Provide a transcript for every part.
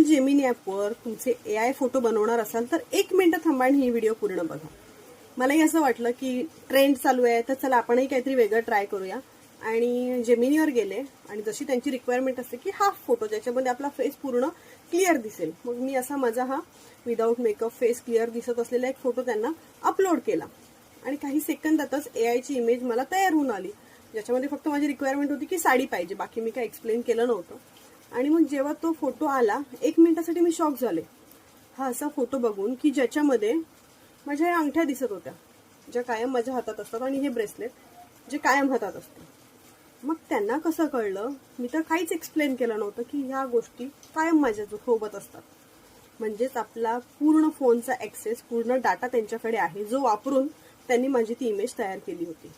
Gemini ॲपवर तुमचे AI photo बनवणार असाल तर 1 मिनिट थांबा आणि ही व्हिडिओ पूर्ण बघा. मलाही असं वाटलं की ट्रेंड चालू आहे तर चला आपणही काहीतरी वेगळं ट्राय करूया आणि जेमिनीवर गेले आणि जशी त्यांची रिक्वायरमेंट असते की हाफ फोटो ज्याच्यामध्ये आपला फेस पूर्ण क्लिअर दिसेल, मग मी असा माझा हा विदाऊट मेकअप फेस क्लिअर दिसत असलेला एक फोटो त्यांना अपलोड केला आणि काही सेकंदातच AIची इमेज मला तयार होऊन आली, ज्याच्यामध्ये फक्त माझी रिक्वायरमेंट होती की साडी पाहिजे, बाकी मी काय एक्सप्लेन केलं नव्हतं. आणि मग जेव्हा तो फोटो आला 1 मिनिटासाठी मी शॉक झाले हा असा फोटो बघून की ज्याच्यामध्ये माझ्या ह्या अंगठ्या दिसत होत्या ज्या कायम माझ्या हातात असतात आणि हे ब्रेसलेट जे कायम हातात असतं. मग त्यांना कसं कळलं, मी तर काहीच एक्सप्लेन केलं नव्हतं की ह्या गोष्टी कायम माझ्या सोबत असतात. म्हणजेच आपला पूर्ण फोनचा ॲक्सेस, पूर्ण डाटा त्यांच्याकडे आहे जो वापरून त्यांनी माझी ती इमेज तयार केली होती.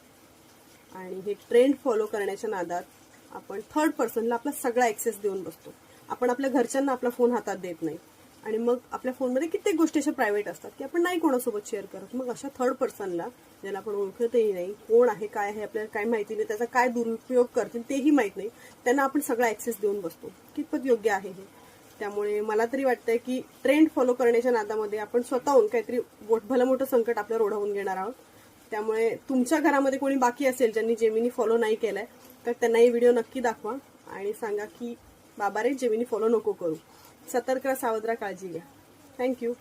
आणि हे ट्रेंड फॉलो करण्याच्या नादात आपण थर्ड पर्सनला आपला सगळा ॲक्सेस देऊन बसतो. आपण आपल्या घरच्यांना आपला फोन हातात देत नाही आणि मग आपल्या फोनमध्ये कित्येक गोष्टी अशा प्रायव्हेट असतात की आपण नाही कोणासोबत शेअर करत. मग अशा थर्ड पर्सनला, ज्याला आपण ओळखतही नाही, कोण आहे काय आहे आपल्याला काय माहिती नाही, त्याचा काय दुरुपयोग करतील तेही माहीत नाही, त्यांना आपण सगळा ॲक्सेस देऊन बसतो. कितपत योग्य आहे हे? त्यामुळे मला तरी वाटतंय की ट्रेंड फॉलो करण्याच्या नादामध्ये आपण स्वतःहून काहीतरी भलं मोठं संकट आपल्यावर ओढावून घेणार आहोत. त्यामुळे तुमच्या घरामध्ये कोणी बाकी असेल ज्यांनी जेमिनी फॉलो नाही केलाय तर त्यांना ही व्हिडिओ नक्की दाखवा आणि सांगा की बाबा रे जेमिनी फॉलो नको करू. सतर्क राहा, सावध राहा, काळजी घ्या. थँक्यू.